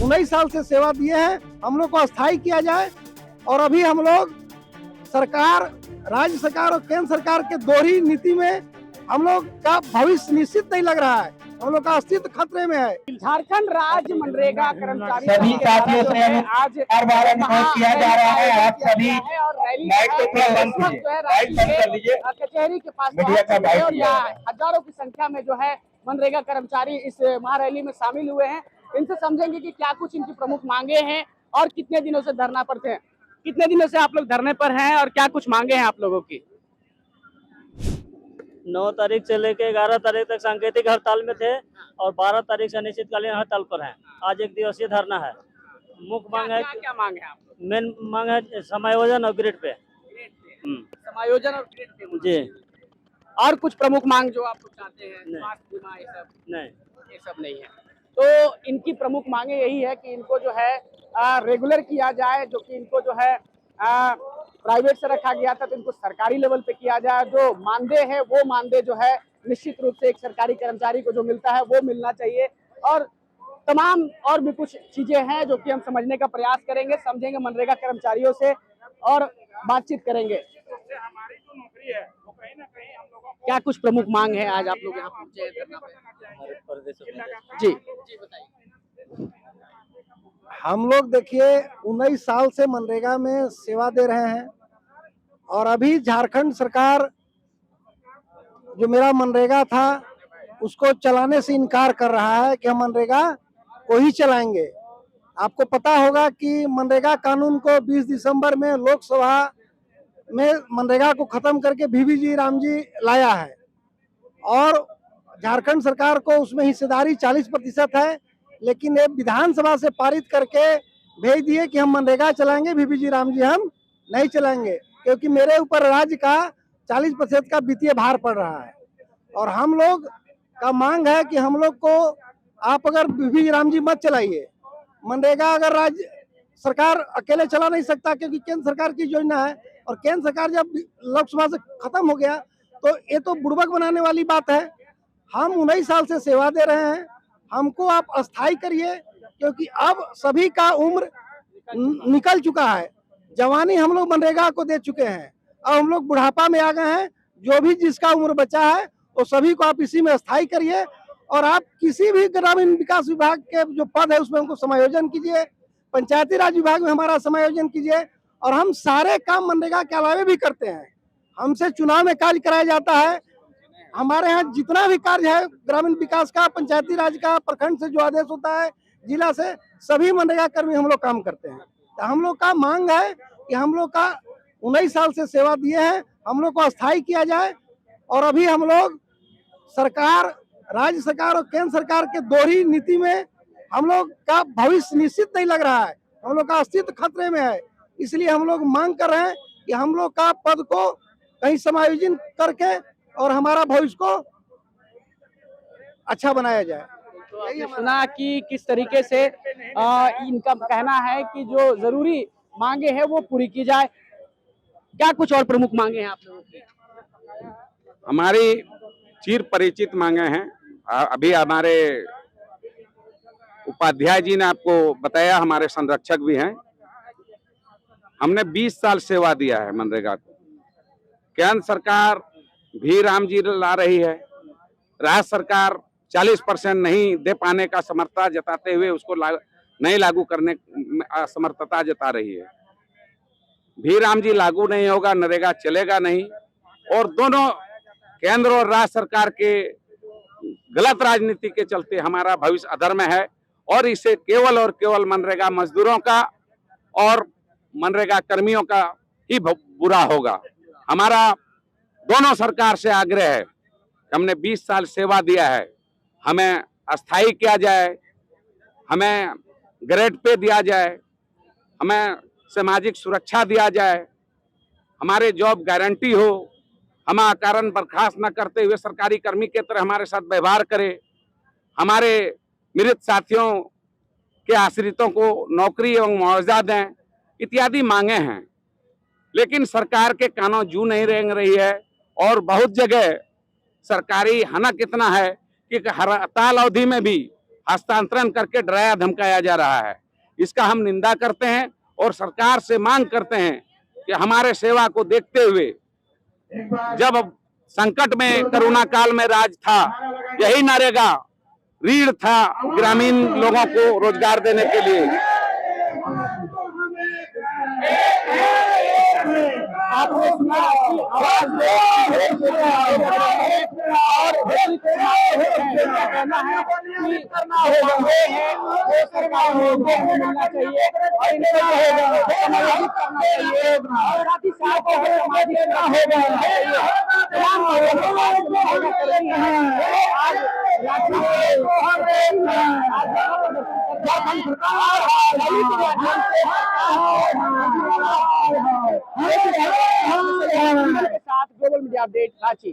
19 साल से सेवा दिए हैं, हम लोग को अस्थायी किया जाए। और अभी हम लोग सरकार, राज्य सरकार और केंद्र सरकार के दोहरी नीति में हम लोग का भविष्य निश्चित नहीं लग रहा है, हम लोग का अस्तित्व खतरे में है। झारखंड राज्य मनरेगा कर्मचारी सभी साथियों से आज हर बार अनुरोध किया जा रहा है, आप सभी माइक को थोड़ा बंद कीजिए, माइक बंद कर लीजिए, कचहरी के पास मीडिया का माइक और किया यहाँ हजारों की संख्या में जो है मनरेगा कर्मचारी इस महारैली में शामिल हुए हैं। इनसे समझेंगे कि क्या कुछ इनकी प्रमुख मांगे हैं और कितने दिनों से धरना पर थे। कितने दिनों से आप लोग धरने पर हैं और क्या कुछ मांगे हैं आप लोगों की? 9 तारीख से लेकर 11 तारीख तक सांकेतिक हड़ताल में थे और 12 तारीख से अनिश्चितकालीन हड़ताल पर हैं। आज 1 दिवसीय धरना है। मुख्य मांग है, क्या मांग है आप लोग? मेन मांग है समायोजन और ग्रिड पे। समायोजन और ग्रिड पे जी। और कुछ प्रमुख मांग जो आप लोग चाहते हैं? नहीं। स्वास्थ्य बीमा ये सब नहीं है। तो इनकी प्रमुख मांगे यही है कि इनको जो है रेगुलर किया जाए, जो कि इनको जो है प्राइवेट से रखा गया था तो इनको सरकारी लेवल पे किया जाए। जो मानदेय है वो मानदेय जो है निश्चित रूप से एक सरकारी कर्मचारी को जो मिलता है वो मिलना चाहिए। और तमाम और भी कुछ चीजें हैं जो कि हम समझने का प्रयास करेंगे, समझेंगे मनरेगा कर्मचारियों से और बातचीत करेंगे। हमारी जो नौकरी है वो कहीं ना कहीं हम लोगों को क्या कुछ प्रमुख मांग है आज आप लोग यहाँ पहुंचे हैं धरना पे? जी जी बताइए। हम लोग देखिए 19 साल से मनरेगा में सेवा दे रहे हैं और अभी झारखंड सरकार जो मेरा मनरेगा था उसको चलाने से इनकार कर रहा है कि हम मनरेगा को ही चलाएंगे। आपको पता होगा कि मनरेगा कानून को 20 दिसंबर में लोकसभा में मनरेगा को खत्म करके VVG राम जी लाया है और झारखंड सरकार को उसमें हिस्सेदारी 40% है, लेकिन ये विधानसभा से पारित करके भेज दिए कि हम मनरेगा चलाएंगे, VVG राम जी हम नहीं चलाएंगे, क्योंकि मेरे ऊपर राज्य का 40% का वित्तीय भार पड़ रहा है। और हम लोग का मांग है कि हम लोग को आप अगर VVG राम जी मत चलाइए, मनरेगा अगर राज्य सरकार अकेले चला नहीं सकता क्योंकि केंद्र सरकार की योजना है और केंद्र सरकार जब लोकसभा से खत्म हो गया तो ये तो बुड़बक बनाने वाली बात है। हम 19 साल से सेवा दे रहे हैं, हमको आप अस्थायी करिए, क्योंकि अब सभी का उम्र निकल चुका है। जवानी हम लोग मनरेगा को दे चुके हैं, अब हम लोग बुढ़ापा में आ गए हैं। जो भी जिसका उम्र बचा है वो सभी को आप इसी में अस्थायी करिए और आप किसी भी ग्रामीण विकास विभाग के जो पद है उसमें हमको समायोजन कीजिए, पंचायती राज विभाग में हमारा समायोजन कीजिए। और हम सारे काम मनरेगा के अलावे भी करते हैं, हमसे चुनाव में कार्य कराया जाता है। हमारे यहाँ जितना भी कार्य है ग्रामीण विकास का, पंचायती राज का, प्रखंड से जो आदेश होता है, जिला से, सभी मनरेगा कर्मी हम लोग काम करते हैं। तो हम लोग का मांग है कि हम लोग का 19 साल से सेवा दिए हैं, हम लोग को अस्थायी किया जाए। और अभी हम लोग सरकार, राज्य सरकार और केंद्र सरकार के दोहरी नीति में हम लोग का भविष्य निश्चित नहीं लग रहा है, हम लोग का अस्तित्व खतरे में है। इसलिए हम लोग मांग कर रहे हैं कि हम लोग का पद को कहीं समायोजन करके और हमारा भविष्य को अच्छा बनाया जाए। तो आपने सुना कि किस तरीके से इनका कहना है कि जो जरूरी मांगे हैं वो पूरी की जाए। क्या कुछ और प्रमुख मांगे हैं आप लोगों की? हमारी चिर परिचित मांगे हैं। अभी हमारे उपाध्याय जी ने आपको बताया, हमारे संरक्षक भी हैं। हमने 20 साल सेवा दिया है मनरेगा को। केंद्र सरकार भी राम जी ला रही है, राज्य सरकार 40% नहीं दे पाने का समर्थता जताते हुए उसको नहीं लागू करने असमर्थता जता रही है। भी राम जी लागू नहीं होगा, नरेगा चलेगा नहीं। और दोनों केंद्र और राज्य सरकार के गलत राजनीति के चलते हमारा भविष्य अधर में है और इसे केवल और केवल मनरेगा मजदूरों का और मनरेगा कर्मियों का ही बुरा होगा। हमारा दोनों सरकार से आग्रह है, हमने 20 साल सेवा दिया है, हमें अस्थायी किया जाए, हमें ग्रेड पे दिया जाए, हमें सामाजिक सुरक्षा दिया जाए, हमारे जॉब गारंटी हो, हम अकारण बर्खास्त न करते हुए सरकारी कर्मी के तरह हमारे साथ व्यवहार करे, हमारे मृत साथियों के आश्रितों को नौकरी एवं मुआवजा दें, इत्यादि मांगे हैं। लेकिन सरकार के कानों जू नहीं रेंग रही है और बहुत जगह सरकारी हनक इतना है कि हड़ताल अवधि में भी हस्तांतरण करके डराया धमकाया जा रहा है। इसका हम निंदा करते हैं और सरकार से मांग करते हैं कि हमारे सेवा को देखते हुए, जब संकट में कोरोना काल में राज था, यही नरेगा रीढ़ था ग्रामीण लोगों को रोजगार देने के लिए। आपने सुना कि आवाज कहना है कि करना होगा वो सरकार को मिलना चाहिए और इनको समायोजित करना चाहिए और साथ ही साथ सामाजिक करना होगा। तमाम लोग कर रही हैं। आज राज्य के साथ ग्लोबल मीडिया अपडेट रांची।